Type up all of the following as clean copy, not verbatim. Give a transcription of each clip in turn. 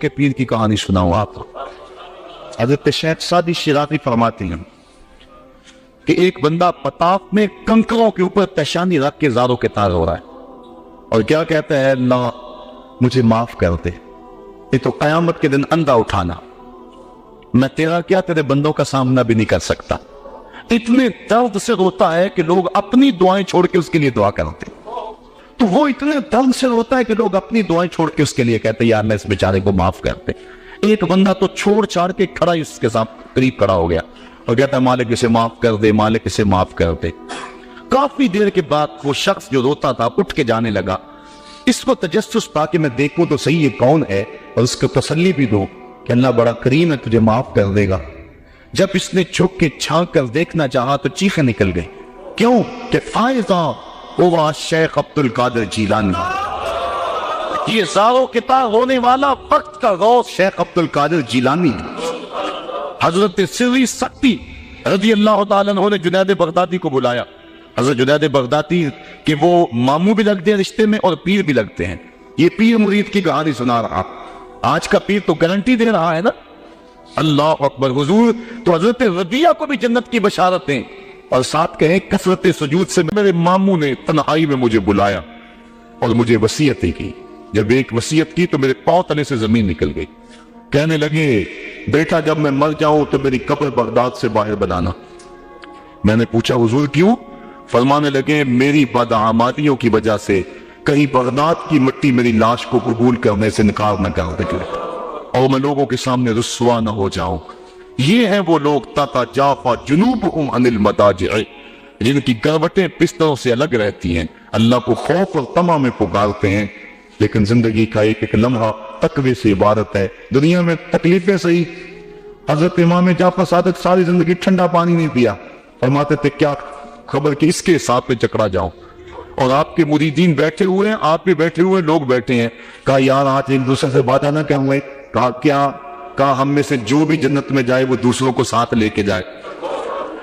کے پیر کی کہانی سناؤں آپ کو۔ حضرت شیخ سعدی شیرازی فرماتے ہیں کہ ایک بندہ پتاف میں کنکروں کے اوپر پیشانی رکھ کے زاروں کے تار ہو رہا ہے اور کیا کہتا ہے، اللہ مجھے معاف کر دے، یہ تو قیامت کے دن اندھا اٹھانا، میں تیرا کیا تیرے بندوں کا سامنا بھی نہیں کر سکتا۔ اتنے درد سے روتا ہے کہ لوگ اپنی دعائیں چھوڑ کے اس کے لیے دعا کرتے، تو وہ اتنے درد سے روتا ہے کہ لوگ اپنی دعائیں چھوڑ کے اس کے لیے کہتے ہیں یا اللہ اس بیچارے کو معاف کرتے۔ ایک بندہ تو چھوڑ چھاڑ کے کھڑا ہی اس کے ساتھ قریب کھڑا ہو گیا اور کہتا ہے مالک اسے معاف کر دے، مالک اسے معاف کر دے۔ کافی دیر کے بعد وہ شخص جو روتا تھا اٹھ کے جانے لگا، اس کو تجسس پا کہ میں دیکھوں تو صحیح یہ کون ہے اور اس کو تسلی بھی دوں کہ اللہ بڑا کریم ہے، تجھے معاف کر دے گا۔ جب اس نے جھک کے چھانک کر دیکھنا چاہا تو چیخیں نکل گئی، کیوں کہ فائزہ ہوا شیخ عبد القادر جیلانی، یہ زاروں کے تار ہونے والا وقت کا غوث شیخ عبد القادر جیلانی۔ حضرت سری سکتی رضی اللہ تعالیٰ عنہ نے جنید بغدادی کو بلایا۔ حضرت جنید بغدادی کہ وہ ماموں بھی لگتے ہیں رشتے میں اور پیر بھی لگتے ہیں، یہ پیر مرید کی کہانی سنا رہا۔ آج کا پیر تو گارنٹی دے رہا ہے نا، اللہ اکبر حضور، تو حضرت ربیہ کو بھی جنت کی بشارتیں اور ساتھ کہیں کثرت سجود سے میرے ماموں نے تنہائی میں مجھے بلایا اور مجھے وصیتیں کی۔ جب ایک وصیت کی تو میرے پاؤں تلے سے زمین نکل گئی، کہنے لگے بیٹا جب میں مر جاؤں تو میری قبر بغداد سے باہر بنانا۔ میں نے پوچھا حضور کیوں؟ فرمانے لگے میری بدعمالیوں کی وجہ سے کہیں بغداد کی مٹی میری لاش کو قبول کرنے سے انکار نہ کر دے اور میں لوگوں کے سامنے رسوا نہ ہو جاؤں۔ یہ ہیں وہ لوگ تتجافی جنوبہم عن المضاجع، جن کی کروٹیں بستروں سے الگ رہتی ہیں، اللہ کو خوف اور طمع میں پکارتے ہیں، لیکن زندگی کا ایک ایک لمحہ تقوی سے عبارت ہے۔ دنیا میں تکلیفیں صحیح، حضرت امام جعفر صادق ساری زندگی ٹھنڈا پانی نہیں پیا، فرماتے تھے کیا خبر کہ اس کے ساتھ پہ چکرا جاؤں، اور آپ کے مریدین بیٹھے ہوئے ہیں، آپ بھی بیٹھے ہوئے، لوگ بیٹھے ہیں، کہا یار آج ایک دوسرے سے بات نہ کہوں، کہا کیا؟ کہا ہم میں سے جو بھی جنت میں جائے وہ دوسروں کو ساتھ لے کے جائے۔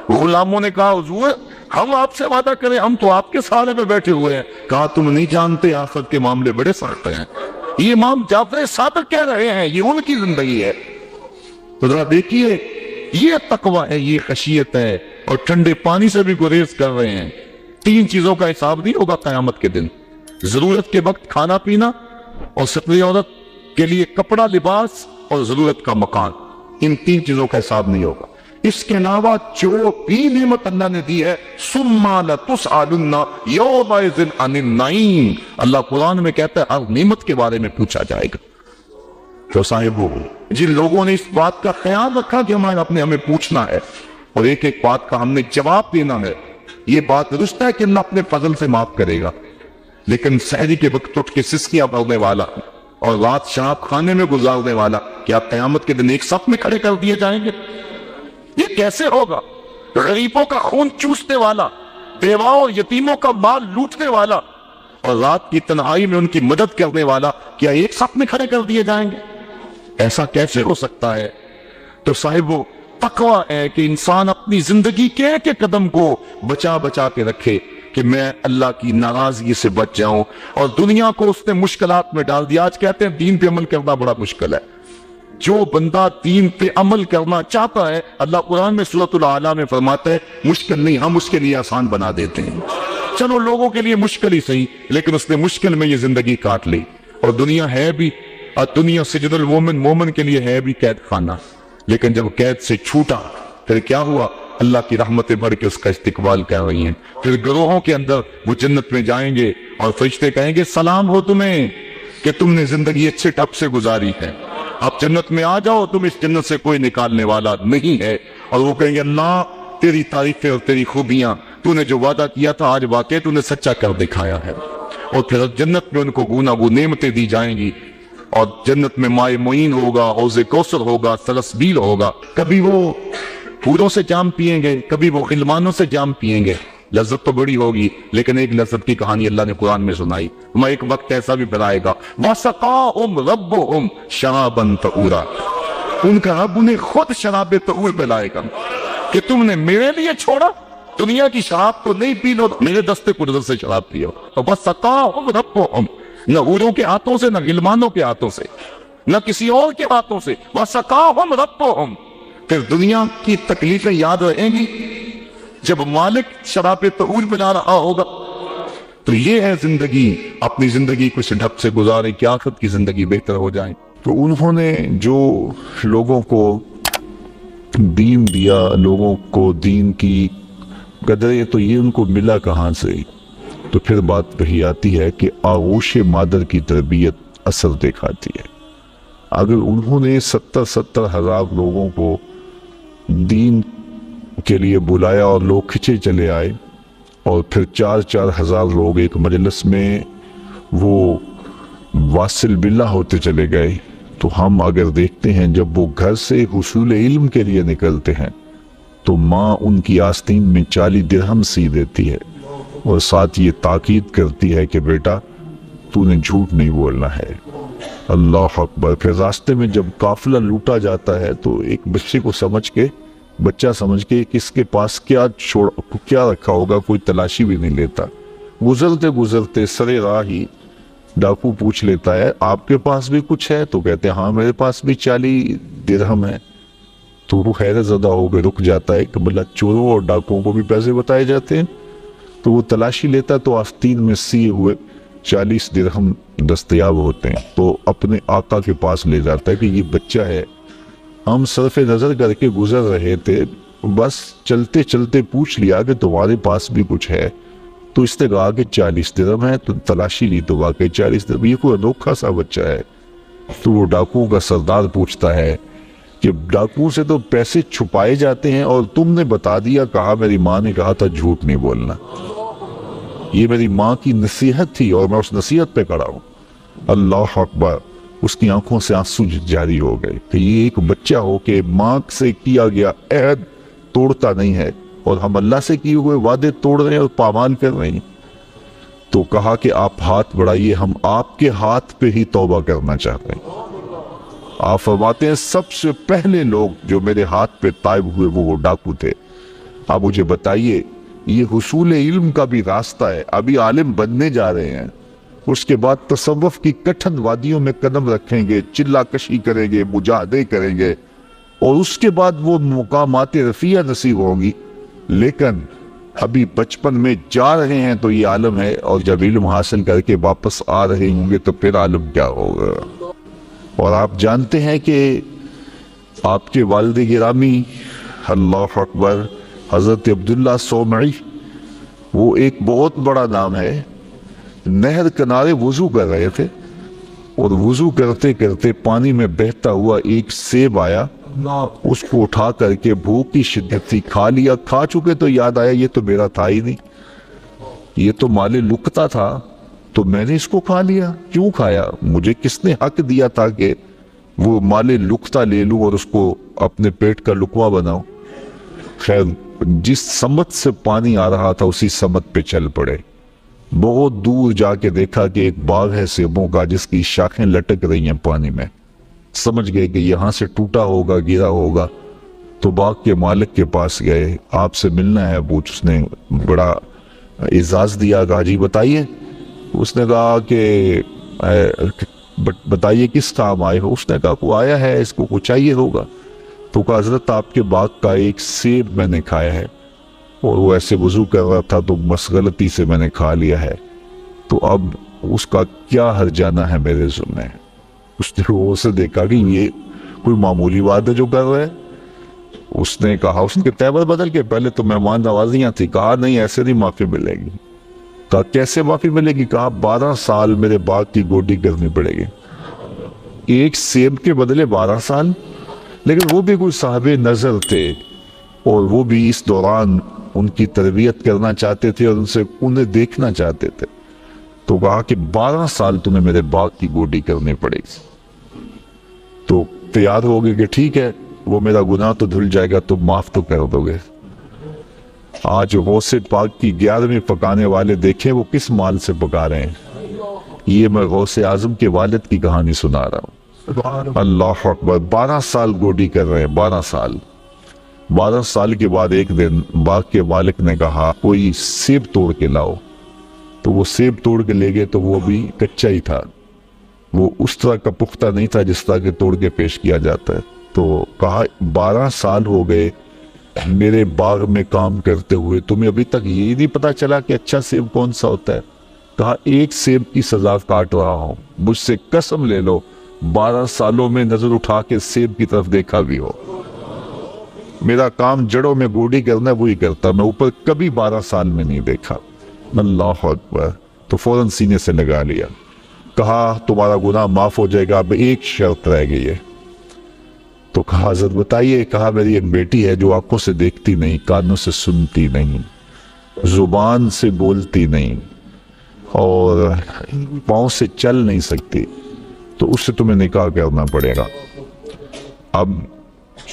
غلاموں نے کہا حضور ہم آپ سے وعدہ کریں، ہم تو آپ کے سہارے پہ بیٹھے ہوئے ہیں۔ کہا تم نہیں جانتے آخرت کے معاملے بڑے سخت ہیں، یہ امام جعفر صادق کہہ رہے ہیں، یہ ان کی زندگی ہے۔ تو ذرا دیکھیے یہ تقوی ہے، یہ خشیت ہے، اور ٹھنڈے پانی سے بھی گریز کر رہے ہیں۔ تین چیزوں کا حساب نہیں ہوگا قیامت کے دن، ضرورت کے وقت کھانا پینا، اور سفری عورت کے لیے کپڑا لباس، اور ضرورت کا مکان، ان تین چیزوں کا حساب نہیں ہوگا۔ اس کے علاوہ جو بھی نعمت اللہ نے دی ہے ثم لتسألن یومئذ عن النعیم، اللہ قرآن میں کہتا ہے ہر نعمت کے بارے میں پوچھا جائے گا۔ تو صاحبو جن لوگوں نے اس بات کا خیال رکھا کہ ہمیں پوچھنا ہے اور ایک ایک بات کا ہم نے جواب دینا ہے، یہ بات درست ہے کہ اللہ اپنے فضل سے معاف کرے گا، لیکن سحری کے وقت اٹھ کے سسکیاں پڑھنے والا اور رات شراب خانے میں گزارنے والا کیا قیامت کے دن ایک صف میں کھڑے کر دیے جائیں گے؟ یہ کیسے ہوگا؟ غریبوں کا خون چوسنے والا، بیواؤں اور یتیموں کا مال لوٹنے والا اور رات کی تنہائی میں ان کی مدد کرنے والا کیا ایک صف میں کھڑے کر دیے جائیں گے؟ ایسا کیسے ہو سکتا ہے؟ تو صاحب وہ تقوی ہے کہ انسان اپنی زندگی کے ایک ایک قدم کو بچا بچا کے رکھے کہ میں اللہ کی ناراضگی سے بچ جاؤں، اور دنیا کو اس نے مشکلات میں ڈال دیا۔ آج کہتے ہیں دین پہ عمل کرنا بڑا مشکل ہے۔ جو بندہ دین پہ عمل کرنا چاہتا ہے، اللہ قرآن میں سورۃ الاعلیٰ میں فرماتا ہے مشکل نہیں، ہم اس کے لیے آسان بنا دیتے ہیں۔ چلو لوگوں کے لیے مشکل ہی صحیح، لیکن اس نے مشکل میں یہ زندگی کاٹ لی، اور دنیا ہے بھی، اور دنیا سجن المومن، مومن کے لیے ہے بھی قید خانہ، لیکن جب قید سے چھوٹا پھر کیا ہوا؟ اللہ کی رحمتیں بڑھ کے اس کا استقبال کر رہی ہیں۔ پھر گروہوں کے اندر وہ جنت میں جائیں گے اور فرشتے کہیں گے سلام ہو تمہیں کہ تم نے زندگی اچھے ٹپ سے گزاری ہے، اب جنت میں آ جاؤ، تم اس جنت سے کوئی نکالنے والا نہیں ہے۔ اور وہ کہیں گے اللہ تیری تعریفیں اور تیری خوبیاں، تو نے جو وعدہ کیا تھا آج واقعی تو نے سچا کر دکھایا ہے۔ اور پھر جنت میں ان کو گونا گو نعمتیں دی جائیں گی، اور جنت میں مائے معین ہوگا، حوض کوثر ہوگا، سلسبیل ہوگا، کبھی وہ پھولوں سے جام پیئیں گے، کبھی وہ غلمانوں سے جام پیئیں گے، لذت تو بڑی ہوگی، لیکن ایک لذت کی کہانی اللہ نے قرآن میں سنائی، میں ایک وقت ایسا بھی بلائے گا وَسَقَاهُمْ رَبُّهُمْ شَرَابًا طَهُورًا، ان کا رب انہیں خود شراب طہور پلائے گا کہ تم نے میرے لیے چھوڑا، دنیا کی شراب تو نہیں پی لو، میرے دستے قدرت سے شراب پیو۔ وَسَقَاهُمْ رَبُّهُمْ، نہ حوروں کے ہاتھوں سے، نہ غلمانوں کے ہاتھوں سے، نہ کسی اور کے ہاتھوں سے. وَسَقَاهُمْ رَبُّهُمْ. پھر دنیا کی تکلیفیں یاد رہیں گی جب مالک شراب طہور بنا رہا ہوگا. تو یہ ہے زندگی. اپنی زندگی کو اس ڈھب سے گزاریں کہ آخرت کی زندگی بہتر ہو جائے. تو انہوں نے جو لوگوں کو دین دیا، لوگوں کو دین کی قدر، تو یہ ان کو ملا کہاں سے؟ تو پھر بات وہی آتی ہے کہ آغوش مادر کی تربیت اثر دکھاتی ہے. اگر انہوں نے 70 ہزار لوگوں کو دین کے لیے بلایا اور لوگ کھچے چلے آئے، اور پھر 4 ہزار لوگ ایک مجلس میں وہ واصل باللہ ہوتے چلے گئے، تو ہم اگر دیکھتے ہیں جب وہ گھر سے حصول علم کے لیے نکلتے ہیں تو ماں ان کی آستین میں 40 درہم سی دیتی ہے اور ساتھ یہ تاکید کرتی ہے کہ بیٹا تو نے جھوٹ نہیں بولنا ہے. اللہ اکبر. پھر راستے میں جب قافلہ لوٹا جاتا ہے تو ایک بچہ سمجھ کے کس کے پاس کیا رکھا ہوگا کوئی تلاشی بھی نہیں لیتا. گزرتے سرے راہ ہی ڈاکو پوچھ لیتا ہے آپ کے پاس بھی کچھ ہے؟ تو کہتے ہیں ہاں میرے پاس بھی 40 درہم ہے. تو وہ حیرت زدہ ہو کے رک جاتا ہے کہ بلا چوروں اور ڈاکوؤں کو بھی پیسے بتائے جاتے ہیں. تو وہ تلاشی لیتا ہے تو آستین میں سیے ہوئے 40 درہم دستیاب ہوتے ہیں. تو اپنے آقا کے پاس لے جاتا ہے کہ یہ بچہ ہے، ہم صرف نظر کر کے گزر رہے تھے، بس چلتے چلتے پوچھ لیا کہ تمہارے پاس بھی کچھ ہے. تو اس نے کہا کہ 40 درہم ہے. تو تلاشی لی تو واقعی 40 درہم. یہ کوئی انوکھا سا بچہ ہے. تو وہ ڈاکوؤں کا سردار پوچھتا ہے کہ ڈاکوؤں سے تو پیسے چھپائے جاتے ہیں اور تم نے بتا دیا، کہا میری ماں نے کہا تھا جھوٹ نہیں بولنا. یہ میری ماں کی نصیحت تھی اور میں اس نصیحت پہ کھڑا ہوں. اللہ اکبر. اس کی آنکھوں سے آنسو جاری ہو گئے کہ یہ ایک بچہ ہو کہ ماں سے کیا گیا عہد توڑتا نہیں ہے، اور ہم اللہ سے کیے ہوئے وعدے توڑ رہے ہیں اور پامال کر رہے ہیں. تو کہا کہ آپ ہاتھ بڑھائیے، ہم آپ کے ہاتھ پہ ہی توبہ کرنا چاہتے ہیں. آپ فرماتے ہیں سب سے پہلے لوگ جو میرے ہاتھ پہ تائب ہوئے وہ ڈاکو تھے. آپ مجھے بتائیے، یہ حصول علم کا بھی راستہ ہے. ابھی عالم بننے جا رہے ہیں، اس کے بعد تصوف کی کٹھن وادیوں میں قدم رکھیں گے، چلا کشی کریں گے، مجاہدے کریں گے، اور اس کے بعد وہ مقامات رفیع نصیب ہوں گی. لیکن ابھی بچپن میں جا رہے ہیں تو یہ عالم ہے، اور جب علم حاصل کر کے واپس آ رہے ہوں گے تو پھر عالم کیا ہوگا. اور آپ جانتے ہیں کہ آپ کے والد گرامی اللہ اکبر حضرت عبداللہ صومعی، وہ ایک بہت بڑا نام ہے. نہر کنارے وضو کر رہے تھے اور وضو کرتے کرتے پانی میں بہتا ہوا ایک سیب آیا. اس کو اٹھا کر کے بھوک کی شدت تھی، کھا لیا. کھا چکے تو یاد آیا یہ تو میرا تھا ہی نہیں، یہ تو مال لقطہ تھا، تو میں نے اس کو کھا لیا. کیوں کھایا؟ مجھے کس نے حق دیا تھا کہ وہ مال لقطہ لے لوں اور اس کو اپنے پیٹ کا لقمہ بناؤں؟ خیر، جس سمت سے پانی آ رہا تھا اسی سمت پہ چل پڑے. بہت دور جا کے دیکھا کہ ایک باغ ہے سیبوں کا جس کی شاخیں لٹک رہی ہیں پانی میں. سمجھ گئے کہ یہاں سے ٹوٹا ہوگا، گرا ہوگا. تو باغ کے مالک کے پاس گئے، آپ سے ملنا ہے. اس نے بڑا اعزاز دیا، کہا جی بتائیے. اس نے کہا کہ بتائیے کس کام آئے ہو؟ اس نے کہا کوئی آیا ہے، اس کو کچھ چاہیے ہوگا. تو کہا حضرت آپ کے باغ کا ایک سیب میں نے کھایا ہے، اور وہ ایسے وضو کر رہا تھا تو بس غلطی سے میں نے کھا لیا ہے، تو اب اس کا کیا ہرجانہ ہے میرے ذمہ؟ اس نے وہ سے دیکھا کہ یہ کوئی معمولی بات ہے جو کر رہے. اس نے کہا، اس نے تیور بدل کے، پہلے تو مہمان نوازیاں تھی. کہا نہیں ایسے نہیں معافی ملے گی. کہا کیسے معافی ملے گی؟ کہا 12 سال میرے باغ کی گوڈی کرنی پڑے گی. ایک سیب کے بدلے 12 سال. لیکن وہ بھی کوئی صاحب نظر تھے اور وہ بھی اس دوران ان کی تربیت کرنا چاہتے تھے اور انہیں دیکھنا چاہتے تھے. تو کہا کہ 12 سال تمہیں میرے باغ کی گوڈی کرنی پڑے گی. تو تیار ہو گئے کہ ٹھیک ہے، وہ میرا گناہ تو دھل جائے گا، تم معاف تو کر دو گے. آج غوث پاک کی 11ویں پکانے والے دیکھیں وہ کس مال سے پکا رہے ہیں. یہ میں غوث اعظم کے والد کی کہانی سنا رہا ہوں. اللہ اکبر. 12 سال گوڈی کر رہے ہیں، 12 سال. 12 سال کے بعد ایک دن باغ کے مالک نے کہا کوئی سیب توڑ کے لاؤ. تو وہ سیب توڑ کے لے گئے تو وہ بھی کچا ہی تھا. وہ اس طرح کا پختہ نہیں تھا جس طرح کے توڑ کے پیش کیا جاتا ہے. تو کہا 12 سال ہو گئے میرے باغ میں کام کرتے ہوئے, تمہیں ابھی تک یہ نہیں پتا چلا کہ اچھا سیب کون سا ہوتا ہے؟ کہا 1 سیب کی سزا کاٹ رہا ہوں, مجھ سے قسم لے لو 12 سالوں میں نظر اٹھا کے سیب کی طرف دیکھا بھی ہو. میرا کام جڑوں میں گوڑی کرنا وہی کرتا, میں اوپر کبھی 12 سال میں نہیں دیکھا. اللہ اکبر. تو فوراً سینے سے لگا لیا. کہا تمہارا گناہ معاف ہو جائے گا, اب ایک شرط رہ گئی ہے. تو کہا حضرت بتائیے. کہا میری ایک بیٹی ہے جو آنکھوں سے دیکھتی نہیں, کانوں سے سنتی نہیں, زبان سے بولتی نہیں اور پاؤں سے چل نہیں سکتی, تو اس سے تمہیں نکاح کرنا پڑے گا. اب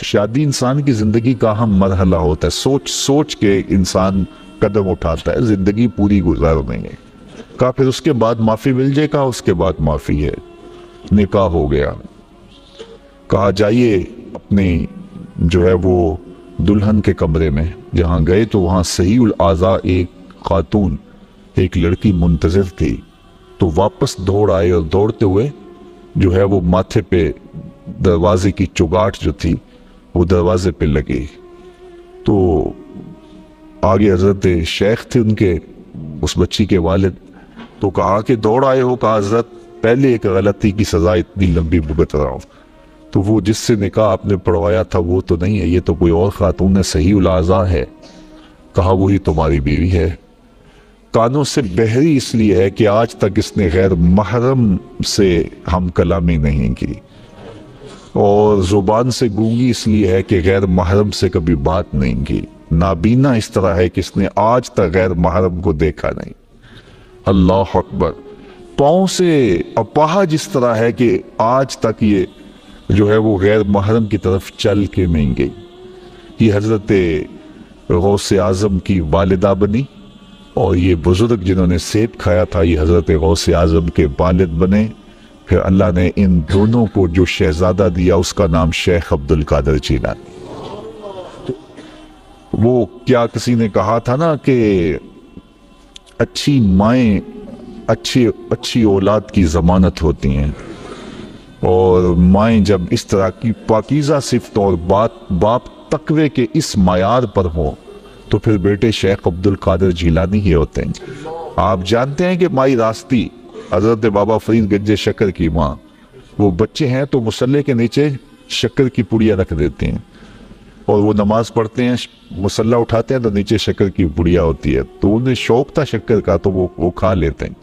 شادی انسان کی زندگی کا اہم مرحلہ ہوتا ہے, سوچ سوچ کے انسان قدم اٹھاتا ہے, زندگی پوری گزارنی ہے. کہا پھر اس کے بعد معافی مل جائے گا؟ اس کے بعد معافی ہے. نکاح ہو گیا. کہا جائیے اپنی جو ہے وہ دلہن کے کمرے میں. جہاں گئے تو وہاں صحیح الاعضاء ایک خاتون, ایک لڑکی منتظر تھی. تو واپس دوڑ آئے اور دوڑتے ہوئے جو ہے وہ ماتھے پہ دروازے کی چگاٹ جو تھی وہ دروازے پہ لگی. تو آگے حضرت شیخ تھے ان کے, اس بچی کے والد. تو کہا کہ دوڑ آئے ہو؟ کہا حضرت پہلے ایک غلطی کی سزا اتنی لمبی بھگت رہا ہوں. تو وہ جس سے نکاح آپ نے پڑھوایا تھا وہ تو نہیں ہے, یہ تو کوئی اور خاتون ہے, صحیح الاعضاء ہے. کہا وہی تمہاری بیوی ہے. کانوں سے بہری اس لیے ہے کہ آج تک اس نے غیر محرم سے ہم کلامی نہیں کی, اور زبان سے گونگی اس لیے ہے کہ غیر محرم سے کبھی بات نہیں کی. نابینا اس طرح ہے کہ اس نے آج تک غیر محرم کو دیکھا نہیں. اللہ اکبر. پاؤں سے اپاہج اس طرح ہے کہ آج تک یہ جو ہے وہ غیر محرم کی طرف چل کے نہیں گئی. یہ حضرت غوث اعظم کی والدہ بنی, اور یہ بزرگ جنہوں نے سیب کھایا تھا یہ حضرت غوث اعظم کے والد بنے. پھر اللہ نے ان دونوں کو جو شہزادہ دیا اس کا نام شیخ عبد القادر جیلانی. وہ کیا کسی نے کہا تھا نا کہ اچھی مائیں اچھی اولاد کی ضمانت ہوتی ہیں, اور مائیں جب اس طرح کی پاکیزہ صفت اور باپ تقوی کے اس معیار پر ہوں تو پھر بیٹے شیخ عبد القادر جیلانی ہی ہوتے ہیں. آپ جانتے ہیں کہ مائی راستی حضرت بابا فرید گنج شکر کی ماں, وہ بچے ہیں تو مصلے کے نیچے شکر کی پڑیاں رکھ دیتے ہیں, اور وہ نماز پڑھتے ہیں مصلہ اٹھاتے ہیں تو نیچے شکر کی پڑیا ہوتی ہے, تو انہیں شوق تھا شکر کا تو وہ کھا لیتے ہیں.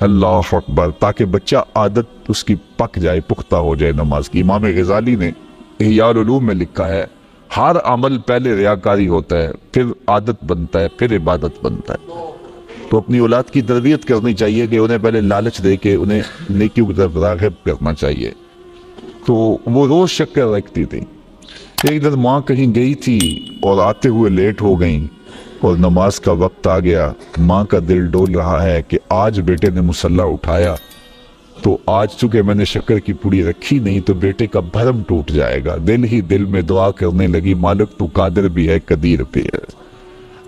اللہ اکبر. تاکہ بچہ عادت اس کی پک جائے, پختہ ہو جائے نماز کی. امام غزالی نے احیاء العلوم میں لکھا ہے ہر عمل پہلے ریاکاری ہوتا ہے, پھر عادت بنتا ہے, پھر عبادت بنتا ہے. تو اپنی اولاد کی تربیت کرنی چاہیے کہ انہیں پہلے لالچ دے کے انہیں نیکیوں کی طرف راغب کرنا چاہیے. تو وہ روز شکر رکھتی تھی. ایک دن ماں کہیں گئی تھی اور آتے ہوئے لیٹ ہو گئیں, اور نماز کا وقت آ گیا. ماں کا دل ڈول رہا ہے کہ آج بیٹے نے مصلہ اٹھایا تو آج چونکہ میں نے شکر کی پوڑی رکھی نہیں تو بیٹے کا بھرم ٹوٹ جائے گا. دل ہی دل میں دعا کرنے لگی, مالک تو قادر بھی ہے قدیر بھی ہے.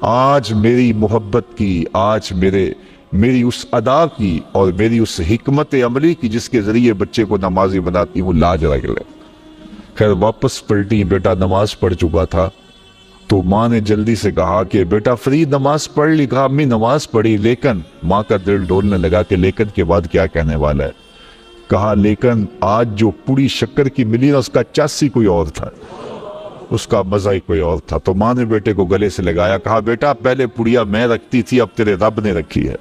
آج میری محبت کی, آج میری اس ادا کی اور میری اس حکمت عملی کی جس کے ذریعے بچے کو نمازی بناتی ہوں, لاج رکھ لے. خیر واپس پلٹی, بیٹا نماز پڑھ چکا تھا. تو ماں نے جلدی سے کہا کہ بیٹا فرید نماز پڑھ لی؟ کہا امی نماز پڑھی, لیکن ماں کا دل ڈولنے لگا کہ لیکن کے بعد کیا کہنے والا ہے. کہا لیکن آج جو پوری شکر کی ملی نا اس کا چاسی کوئی اور تھا, اس کا مزہ ہی کوئی اور تھا. تو ماں نے بیٹے کو گلے سے لگایا, کہا بیٹا پہلے پڑیا میں رکھتی تھی, اب تیرے رب نے رکھی ہے.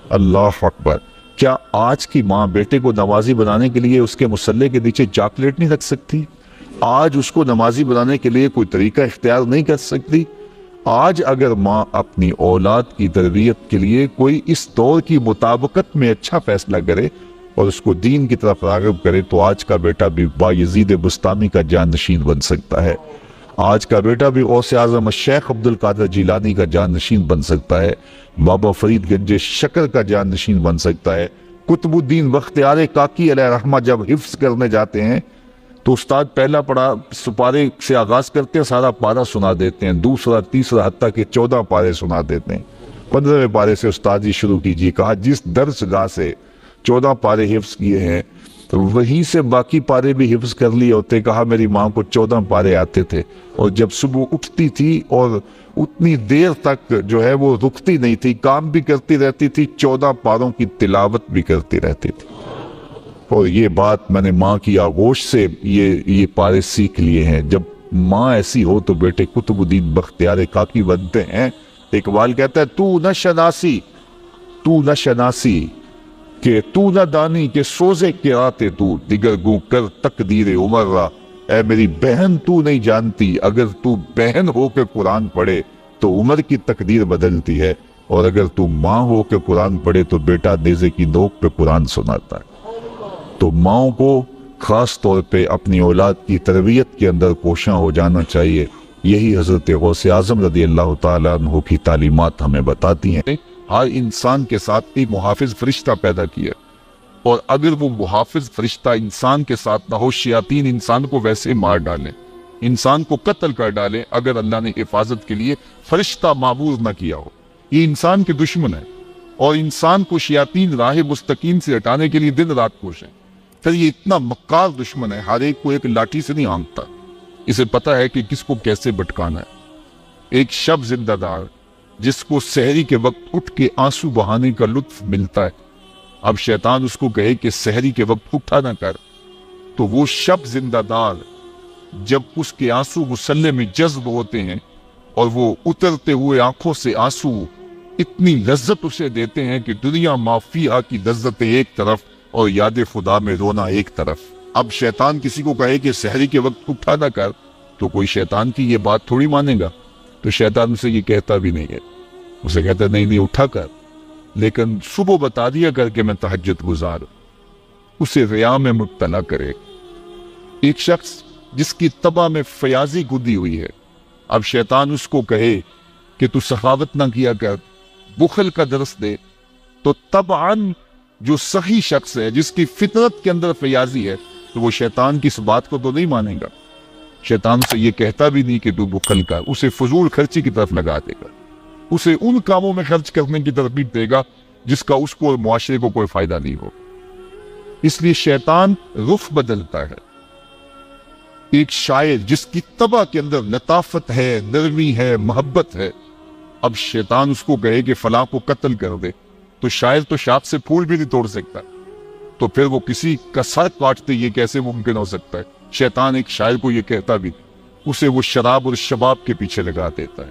اللہ اکبر. کیا آج کی ماں بیٹے کو نمازی بنانے کے لیے اس کے مصلے کے نیچے چاکلیٹ نہیں رکھ سکتی؟ آج اس کو نمازی بنانے کے لیے کوئی طریقہ اختیار نہیں کر سکتی؟ آج اگر ماں اپنی اولاد کی تربیت کے لیے کوئی اس دور کی مطابقت میں اچھا فیصلہ کرے اور اس کو دین کی طرف راغب کرے تو آج کا بیٹا بھی بایزید بستامی کا جانشین بن سکتا ہے. آج کا بیٹا بھی غوث اعظم شیخ عبد القادر جیلانی کا جانشین بن سکتا ہے, بابا فرید گنج شکر کا جانشین بن سکتا ہے. قطب الدین بختیار کاکی علیہ رحمہ جب حفظ کرنے جاتے ہیں تو استاد پہلا پڑھا سپارے سے آغاز کرتے ہیں, سارا پارہ سنا دیتے ہیں, دوسرا تیسرا حتیٰ کہ 14 پارے سنا دیتے ہیں. 15ویں پارے سے استاد جی شروع کیجیے. کہا جس درس گاہ سے 14 پارے حفظ کیے ہیں، تو وہیں سے باقی پارے بھی حفظ کر لیے ہوتے۔ کہا میری ماں کو 14 پارے آتے تھے، اور جب صبح اٹھتی تھی اور اتنی دیر تک جو ہے وہ رکتی نہیں تھی، کام بھی کرتی رہتی تھی، 14 پاروں کی تلاوت بھی کرتی رہتی تھی۔ اور یہ بات میں نے ماں کی آغوش سے یہ پارے سیکھ لیے ہیں۔ جب ماں ایسی ہو تو بیٹے قطب الدین بختیار کاکی بنتے ہیں۔ اقبال کہتا ہے تو نہ شناسی کہ تو نہ دانی کہ سوزے قراتِ تو دیگر گو کر تقدیر عمر را۔ اے میری بہن تو نہیں جانتی، اگر تو بہن ہو کے قرآن پڑھے تو عمر کی تقدیر بدلتی ہے، اور اگر تو ماں ہو کے قرآن پڑھے تو بیٹا نیزے کی نوک پہ قرآن سناتا ہے۔ تو ماؤں کو خاص طور پہ اپنی اولاد کی تربیت کے اندر کوشاں ہو جانا چاہیے۔ یہی حضرت غوث اعظم رضی اللہ تعالیٰ عنہ کی تعلیمات ہمیں بتاتی ہیں۔ ہر انسان کے ساتھ ایک محافظ فرشتہ پیدا کیا، اور اگر وہ محافظ فرشتہ انسان کے ساتھ نہ ہو، شیاطین انسان کو ویسے مار ڈالیں، انسان کو قتل کر ڈالیں، اگر اللہ نے حفاظت کے لیے فرشتہ معمور نہ کیا ہو۔ یہ انسان کے دشمن ہے، اور انسان کو شیاطین راہ مستقیم سے ہٹانے کے لیے دن رات کوشیں۔ پھر یہ اتنا مکار دشمن ہے، ہر ایک کو ایک لاٹھی سے نہیں آنکتا، اسے پتا ہے کہ کس کو کیسے بھٹکانا ہے۔ ایک شب زندہ دار جس کو سحری کے وقت اٹھ کے آنسو بہانے کا لطف ملتا ہے، اب شیطان اس کو کہے کہ سحری کے وقت اٹھا نہ کر، تو وہ شب زندہ دار جب اس کے آنسو مسلح میں جذب ہوتے ہیں، اور وہ اترتے ہوئے آنکھوں سے آنسو اتنی لذت اسے دیتے ہیں کہ دنیا مافیہ کی لذتیں ایک طرف اور یاد خدا میں رونا ایک طرف۔ اب شیطان کسی کو کہے کہ سحری کے وقت اٹھا نہ کر، تو کوئی شیطان کی یہ بات تھوڑی مانے گا، تو شیطان اسے یہ کہتا بھی نہیں ہے، اسے کہتا نہیں اٹھا کر، لیکن صبح بتا دیا کر کہ میں تہجد گزار، اسے ریا میں مبتلا کرے۔ ایک شخص جس کی طبع میں فیاضی گدی ہوئی ہے، اب شیطان اس کو کہے کہ تو سخاوت نہ کیا کر، بخل کا درس دے، تو طبعاً جو صحیح شخص ہے، جس کی فطرت کے اندر فیاضی ہے، تو وہ شیطان کی اس بات کو تو نہیں مانے گا۔ شیطان سے یہ کہتا بھی نہیں کہ تو بخل کر، اسے فضول خرچی کی طرف لگا دے گا، اسے ان کاموں میں خرچ کرنے کی ترغیب دے گا جس کا اس کو اور معاشرے کو کوئی فائدہ نہیں ہو۔ اس لیے شیطان رخ بدلتا ہے۔ ایک شاعر جس کی طبع کے اندر لطافت ہے، نرمی ہے، محبت ہے، اب شیطان اس کو کہے کہ فلاں کو قتل کر دے، تو شاعر تو شاخ سے پھول بھی نہیں توڑ سکتا، تو پھر وہ کسی کا سر کاٹتے یہ کیسے ممکن ہو سکتا ہے؟ شیطان ایک شاعر کو یہ کہتا بھی، اسے وہ شراب اور شباب کے پیچھے لگا دیتا ہے۔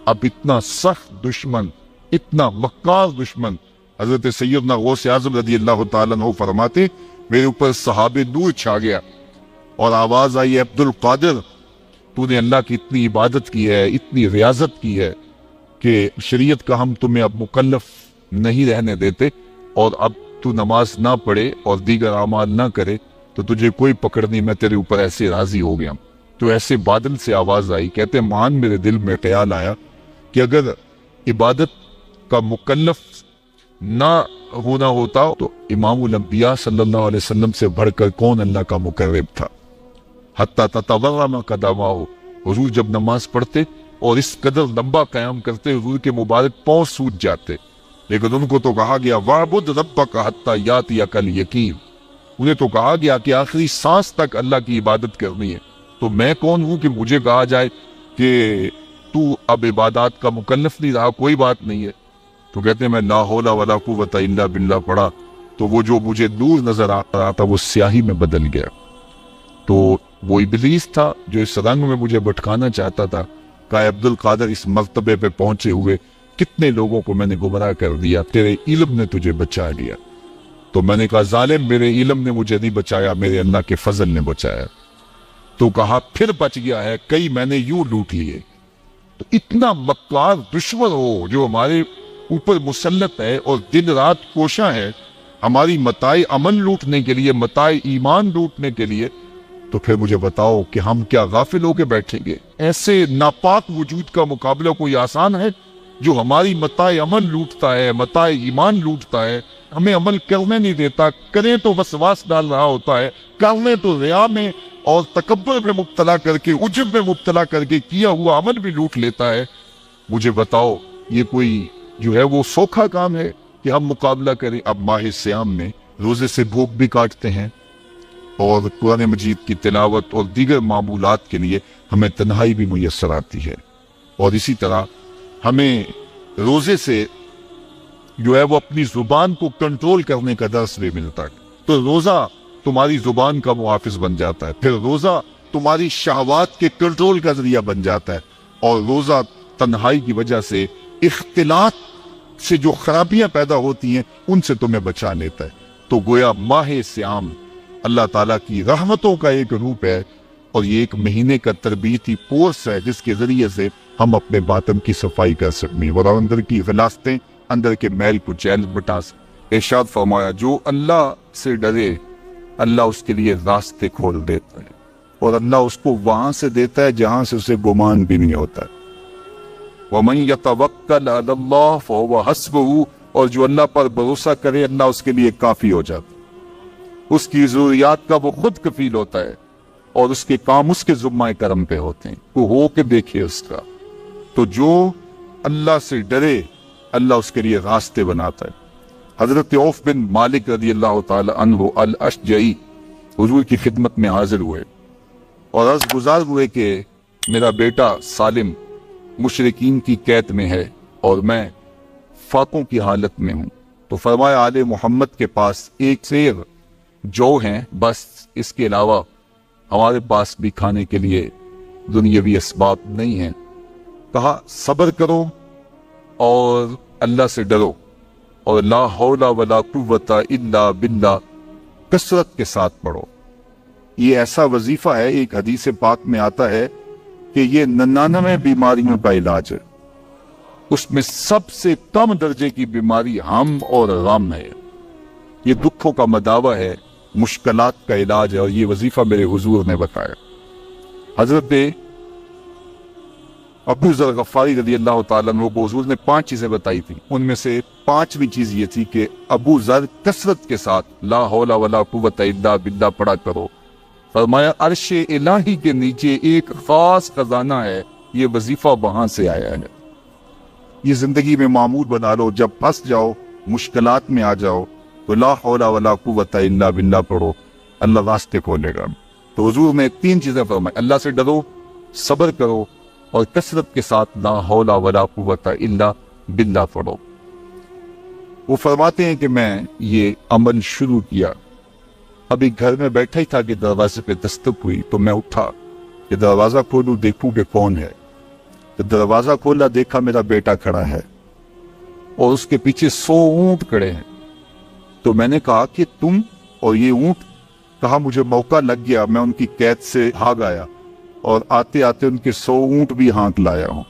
اب اتنا سخت دشمن، اتنا مکار دشمن، حضرت سیدنا غوث اعظم رضی اللہ تعالیٰ عنہ فرماتے میرے اوپر صحاب نور چھا گیا، اور آواز آئی عبد القادر تو نے اللہ کی اتنی عبادت کی ہے، اتنی ریاضت کی ہے کہ شریعت کا ہم تمہیں اب مکلف نہیں رہنے دیتے، اور اب تو نماز نہ پڑھے اور دیگر اعمال نہ کرے تو تجھے کوئی پکڑ نہیں، میں تیرے اوپر ایسے راضی ہو گیا۔ تو ایسے بادل سے آواز آئی، کہتے مان میرے دل میں خیال آیا کہ اگر عبادت کا مکلف نہ ہونا ہوتا تو امام الانبیاء صلی اللہ علیہ وسلم سے بڑھ کر کون اللہ کا مقرب تھا۔ حتی تتورم قدماہ، حضور جب نماز پڑھتے اور اس قدر لمبا قیام کرتے حضور کے مبارک پاؤں سوج جاتے، لیکن ان کو تو کہا گیا وَعْبُدْ رَبَّكَ حَتَّى يَأْتِيَكَ الْيَقِينُ، انہیں تو کہا گیا کہ آخری سانس تک اللہ کی عبادت کرنی ہے، تو میں کون ہوں کہ مجھے کہا جائے کہ تو اب عبادات کا مکلف نہیں رہا، کوئی بات نہیں ہے۔ تو کہتے ہیں میں لا حول ولا قوت الا باللہ پڑھا تو وہ جو مجھے نور نظر آ رہا تھا وہ سیاہی میں بدل گیا۔ تو وہ ابلیس تھا جو اس رنگ میں مجھے بھٹکانا چاہتا تھا، کہا عبد القادر اس مرتبے پہ پہنچے ہوئے کتنے لوگوں کو میں نے گمراہ کر دیا، تیرے علم نے تجھے بچا لیا۔ تو میں نے کہا ظالم میرے علم نے مجھے نہیں بچایا، میرے اللہ کے فضل نے بچایا۔ تو کہا پھر بچ گیا ہے، کئی میں نے یوں لوٹ لیے۔ تو اتنا مکار دشمن ہو جو ہمارے اوپر مسلط ہے اور دن رات کوشاں ہے ہماری متاع عمل لوٹنے کے لیے، متاع ایمان لوٹنے کے لیے، تو پھر مجھے بتاؤ کہ ہم کیا غافل ہو کے بیٹھیں گے؟ ایسے ناپاک وجود کا مقابلہ کوئی آسان ہے جو ہماری متاع عمل لوٹتا ہے، متاع ایمان لوٹتا ہے، ہمیں عمل کرنے نہیں دیتا، کریں تو وسواس ڈال رہا ہوتا ہے، کرنے تو ریا میں اور تکبر میں مبتلا کر کے، عجب میں مبتلا کر کے کیا ہوا عمل بھی لوٹ لیتا ہے۔ مجھے بتاؤ یہ کوئی جو ہے وہ سوکھا کام ہے کہ ہم مقابلہ کریں؟ اب ماہ سیام میں روزے سے بھوک بھی کاٹتے ہیں اور قرآن مجید کی تلاوت اور دیگر معمولات کے لیے ہمیں تنہائی بھی میسر آتی ہے۔ اور اسی طرح ہمیں روزے سے جو ہے وہ اپنی زبان کو کنٹرول کرنے کا درس بھی ملتا ہے۔ تو روزہ تمہاری زبان کا محافظ بن جاتا ہے، پھر روزہ تمہاری شہوات کے کنٹرول کا ذریعہ بن جاتا ہے، اور روزہ تنہائی کی وجہ سے اختلاط سے جو خرابیاں پیدا ہوتی ہیں ان سے تمہیں بچا لیتا ہے۔ تو گویا ماہ سیام اللہ تعالیٰ کی رحمتوں کا ایک روپ ہے، اور یہ ایک مہینے کا تربیتی کورس ہے جس کے ذریعے سے ہم اپنے باطن کی صفائی کر سکتے ہیں اور اندر کی غلاستیں، اندر کے میل کو جیل بٹا سکتے۔ ارشاد فرمایا جو اللہ سے ڈرے اللہ اس کے لیے راستے کھول دیتا ہے، اور اللہ اس کو وہاں سے دیتا ہے جہاں سے اسے گمان بھی نہیں ہوتا ہے۔ وَمَن يَتَوَكَّلْ عَلَى اللَّهِ فَهُوَ حَسْبُهُ، اور جو اللہ پر بھروسہ کرے اللہ اس کے لیے کافی ہو جاتا ہے، اس کی ضروریات کا وہ خود کفیل ہوتا ہے، اور اس کے کام اس کے ذمہ کرم پہ ہوتے ہیں، وہ ہو کے دیکھے اس کا۔ تو جو اللہ سے ڈرے اللہ اس کے لیے راستے بناتا ہے۔ حضرت عوف بن مالک رضی اللہ تعالی عنہ الاشجعی حضور کی خدمت میں حاضر ہوئے اور عرض گزار ہوئے کہ میرا بیٹا سالم مشرکین کی قید میں ہے اور میں فاقوں کی حالت میں ہوں۔ تو فرمایا آل محمد کے پاس ایک سیر جو ہیں، بس اس کے علاوہ ہمارے پاس بھی کھانے کے لیے دنیاوی اسباب نہیں ہیں۔ کہا صبر کرو اور اللہ سے ڈرو، اور لا حول ولا قوت الا باللہ کثرت کے ساتھ پڑھو۔ یہ ایسا وظیفہ ہے، ایک حدیث پاک میں آتا ہے کہ یہ 99 بیماریوں کا علاج ہے، اس میں سب سے کم درجے کی بیماری ہم اور غم ہے۔ یہ دکھوں کا مداوع ہے، مشکلات کا علاج ہے، اور یہ وظیفہ میرے حضور نے بتایا۔ حضرت ابو ذر غفاری رضی اللہ تعالیٰ عنہ کو حضور نے 5 چیزیں بتائی تھی، ان میں سے 5ویں چیز یہ تھی کہ ابو ذر کثرت کے ساتھ لا حول ولا قوت الا باللہ پڑھا کرو۔ فرمایا عرش الہی کے نیچے ایک خاص خزانہ ہے، یہ وظیفہ وہاں سے آیا ہے۔ یہ زندگی میں معمول بنا لو، جب پھنس جاؤ، مشکلات میں آ جاؤ تو لا حول ولا قوت الا باللہ پڑھو، اللہ راستے کھولے گا۔ تو حضور نے 3 چیزیں فرمائی، اللہ سے ڈرو، صبر کرو، اور کثرت کے ساتھ لا حول ولا قوت الا باللہ پڑھو۔ وہ فرماتے ہیں کہ میں یہ عمل شروع کیا، ابھی گھر میں بیٹھا ہی تھا کہ دروازے پہ دستک ہوئی، تو میں اٹھا کہ دروازہ کھولوں دیکھوں کہ کون ہے۔ تو دروازہ کھولا، دیکھا میرا بیٹا کھڑا ہے اور اس کے پیچھے 100 اونٹ کھڑے ہیں۔ تو میں نے کہا کہ تم اور یہ اونٹ؟ کہا مجھے موقع لگ گیا، میں ان کی قید سے بھاگ آیا اور آتے آتے ان کے 100 اونٹ بھی ہانک لایا ہوں۔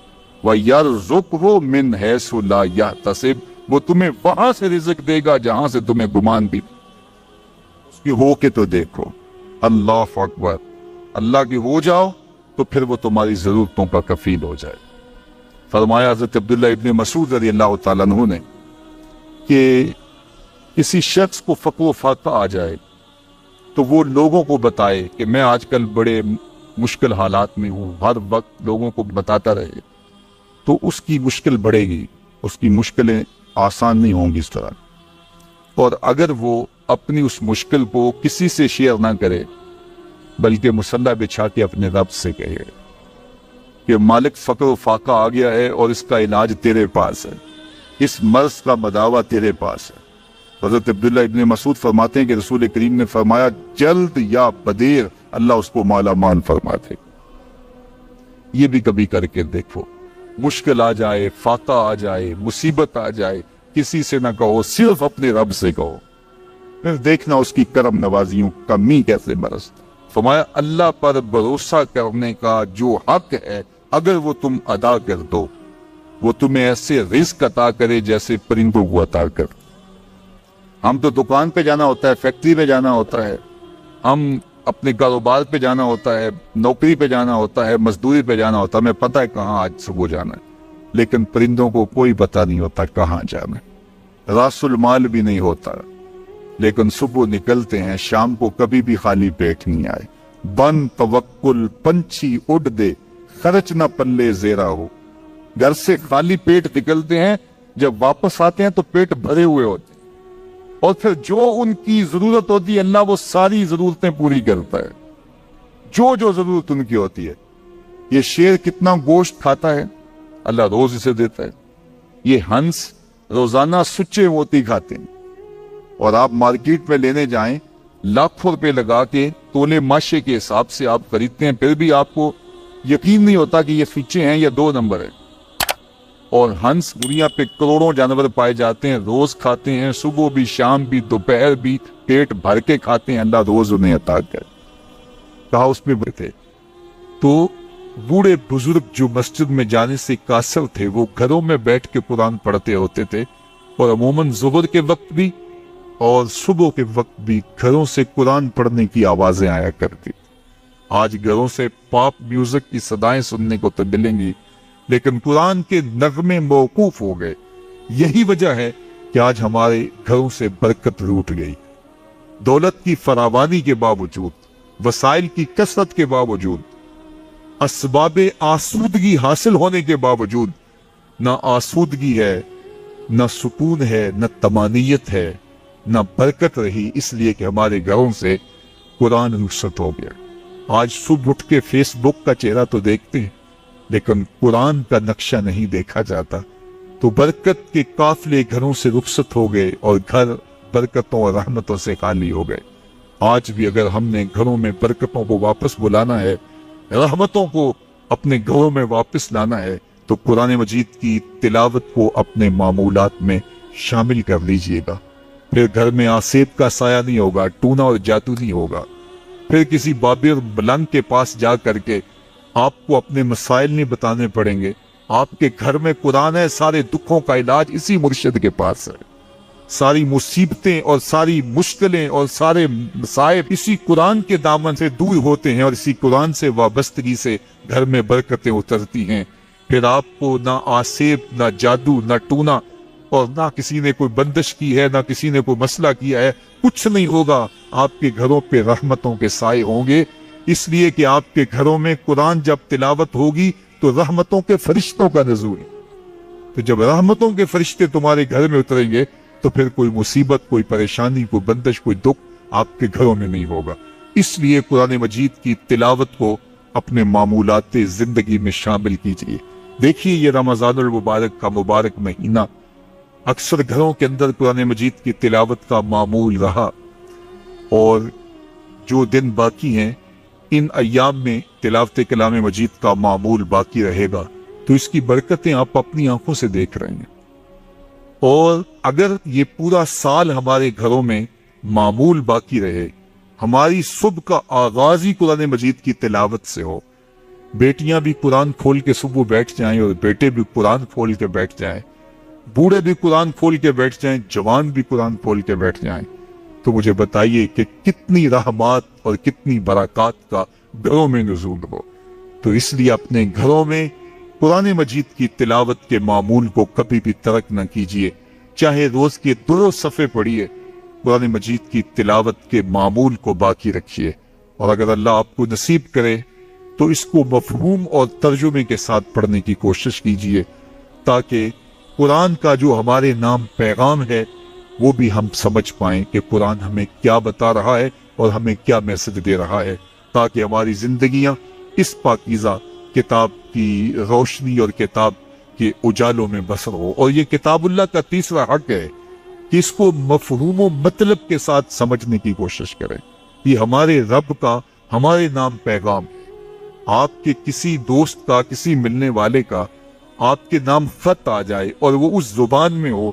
وَيَرْزُقْهُ مِنْ حَيْثُ لَا يَحْتَسِبُ، وہ تمہیں وہاں سے رزق دے گا جہاں سے تمہیں گمان بھی۔ اس کی ہو کے تو دیکھو، اللہ اکبر، اللہ کی ہو جاؤ تو پھر وہ تمہاری ضرورتوں کا کفیل ہو جائے۔ فرمایا حضرت عبداللہ ابن مسعود رضی اللہ تعالیٰ عنہ نے کہ کسی شخص کو فقر و فاقہ آ جائے تو وہ لوگوں کو بتائے کہ میں آج کل بڑے مشکل حالات میں ہوں، ہر وقت لوگوں کو بتاتا رہے تو اس کی مشکل بڑھے گی، اس کی مشکلیں آسان نہیں ہوں گی اس طرح۔ اور اگر وہ اپنی اس مشکل کو کسی سے شیئر نہ کرے بلکہ مصلح بچھا کے اپنے رب سے کہے کہ مالک فقر و فاقہ آ گیا ہے اور اس کا علاج تیرے پاس ہے، اس مرض کا مداوع تیرے پاس ہے۔ حضرت عبداللہ ابن مسعود فرماتے ہیں کہ رسول کریم نے فرمایا جلد یا بدیر اللہ اس کو مالا مال فرماتے۔ یہ بھی کبھی کر کے دیکھو، مشکل آ جائے، فاقہ آ جائے، مصیبت آ جائے، کسی سے نہ کہو، صرف اپنے رب سے کہو، پھر دیکھنا اس کی کرم نوازیوں کمی کیسے برس۔ فرمایا اللہ پر بھروسہ کرنے کا جو حق ہے اگر وہ تم ادا کر دو، وہ تمہیں ایسے رزق عطا کرے جیسے پرندوں کو عطا کر۔ ہم تو دکان پہ جانا ہوتا ہے، فیکٹری پہ جانا ہوتا ہے، ہم اپنے کاروبار پہ جانا ہوتا ہے، نوکری پہ جانا ہوتا ہے، مزدوری پہ جانا ہوتا ہے، ہمیں پتہ ہے کہاں آج صبح جانا ہے، لیکن پرندوں کو کوئی پتہ نہیں ہوتا کہاں جانا ہے، راس المال بھی نہیں ہوتا، لیکن صبح نکلتے ہیں، شام کو کبھی بھی خالی پیٹ نہیں آئے۔ بن توکل پنچھی اڑ دے، خرچ نہ پلے زیرا ہو۔ گھر سے خالی پیٹ نکلتے ہیں، جب واپس آتے ہیں تو پیٹ بھرے ہوئے ہوتے ہیں، اور پھر جو ان کی ضرورت ہوتی ہے اللہ وہ ساری ضرورتیں پوری کرتا ہے، جو جو ضرورت ان کی ہوتی ہے۔ یہ شیر کتنا گوشت کھاتا ہے، اللہ روز اسے دیتا ہے۔ یہ ہنس روزانہ سچے موتی کھاتے ہیں، اور آپ مارکیٹ میں لینے جائیں لاکھوں روپے لگا کے تولے ماشے کے حساب سے آپ خریدتے ہیں، پھر بھی آپ کو یقین نہیں ہوتا کہ یہ سچے ہیں یا 2 نمبر ہے۔ اور ہنس دنیا پہ کروڑوں جانور پائے جاتے ہیں، روز کھاتے ہیں، صبح بھی شام بھی دوپہر بھی پیٹ بھر کے کھاتے ہیں، اللہ روز انہیں عطا کرے۔ کہا اس میں تھے تو بوڑھے بزرگ جو مسجد میں جانے سے قاصر تھے وہ گھروں میں بیٹھ کے قرآن پڑھتے ہوتے تھے، اور عموماً ظہر کے وقت بھی اور صبح کے وقت بھی گھروں سے قرآن پڑھنے کی آوازیں آیا کرتی۔ آج گھروں سے پاپ میوزک کی صدائیں سننے کو تو ملیں گی، لیکن قرآن کے نغمے موقوف ہو گئے۔ یہی وجہ ہے کہ آج ہمارے گھروں سے برکت روٹ گئی۔ دولت کی فراوانی کے باوجود، وسائل کی کثرت کے باوجود، اسباب آسودگی حاصل ہونے کے باوجود نہ آسودگی ہے، نہ سکون ہے، نہ طمانینت ہے، نہ برکت رہی، اس لیے کہ ہمارے گھروں سے قرآن رخصت ہو گیا۔ آج صبح اٹھ کے فیس بک کا چہرہ تو دیکھتے ہیں، لیکن قرآن کا نقشہ نہیں دیکھا جاتا، تو برکت کے قافلے گھروں سے رخصت ہو گئے اور گھر برکتوں اور رحمتوں سے خالی ہو گئے۔ آج بھی اگر ہم نے گھروں میں برکتوں کو واپس بلانا ہے، رحمتوں کو اپنے گھروں میں واپس لانا ہے، تو قرآن مجید کی تلاوت کو اپنے معمولات میں شامل کر لیجئے گا۔ پھر گھر میں آسیب کا سایہ نہیں ہوگا، ٹونا اور جادو نہیں ہوگا۔ پھر کسی بابر ملنگ کے پاس جا کر کے آپ کو اپنے مسائل نہیں بتانے پڑیں گے۔ آپ کے گھر میں قرآن ہے، سارے دکھوں کا علاج اسی مرشد کے پاس ہے۔ ساری مصیبتیں اور ساری مشکلیں اور سارے مصائب اسی قرآن کے دامن سے دور ہوتے ہیں، اور اسی قرآن سے وابستگی سے گھر میں برکتیں اترتی ہیں۔ پھر آپ کو نہ آسیب، نہ جادو، نہ ٹونا، اور نہ کسی نے کوئی بندش کی ہے، نہ کسی نے کوئی مسئلہ کیا ہے، کچھ نہیں ہوگا۔ آپ کے گھروں پہ رحمتوں کے سائے ہوں گے، اس لیے کہ آپ کے گھروں میں قرآن جب تلاوت ہوگی تو رحمتوں کے فرشتوں کا نزول ہے۔ تو جب رحمتوں کے فرشتے تمہارے گھر میں اتریں گے تو پھر کوئی مصیبت، کوئی پریشانی، کوئی بندش، کوئی دکھ آپ کے گھروں میں نہیں ہوگا۔ اس لیے قرآن مجید کی تلاوت کو اپنے معمولات زندگی میں شامل کیجیے۔ دیکھیے یہ رمضان المبارک کا مبارک مہینہ اکثر گھروں کے اندر قرآن مجید کی تلاوت کا معمول رہا، اور جو دن باقی ہیں ان ایام میں تلاوت کلام مجید کا معمول باقی رہے گا، تو اس کی برکتیں آپ اپنی آنکھوں سے دیکھ رہے ہیں۔ اور اگر یہ پورا سال ہمارے گھروں میں معمول باقی رہے، ہماری صبح کا آغاز ہی قرآن مجید کی تلاوت سے ہو، بیٹیاں بھی قرآن کھول کے صبح بیٹھ جائیں اور بیٹے بھی قرآن کھول کے بیٹھ جائیں، بوڑھے بھی قرآن کھول کے بیٹھ جائیں، جوان بھی قرآن کھول کے بیٹھ جائیں، تو مجھے بتائیے کہ کتنی رحمات اور کتنی برکات کا گھروں میں نزول ہو۔ تو اس لیے اپنے گھروں میں قرآن مجید کی تلاوت کے معمول کو کبھی بھی ترک نہ کیجیے، چاہے روز کے 2 صفحے پڑھیے، قرآن مجید کی تلاوت کے معمول کو باقی رکھیے، اور اگر اللہ آپ کو نصیب کرے تو اس کو مفہوم اور ترجمے کے ساتھ پڑھنے کی کوشش کیجیے، تاکہ قرآن کا جو ہمارے نام پیغام ہے وہ بھی ہم سمجھ پائیں کہ قرآن ہمیں کیا بتا رہا ہے اور ہمیں کیا میسج دے رہا ہے، تاکہ ہماری زندگیاں اس پاکیزہ کتاب کی روشنی اور کتاب کے اجالوں میں بسر ہو۔ اور یہ کتاب اللہ کا تیسرا حق ہے کہ اس کو مفہوم و مطلب کے ساتھ سمجھنے کی کوشش کریں۔ یہ ہمارے رب کا ہمارے نام پیغام، آپ کے کسی دوست کا، کسی ملنے والے کا آپ کے نام خط آ جائے اور وہ اس زبان میں ہو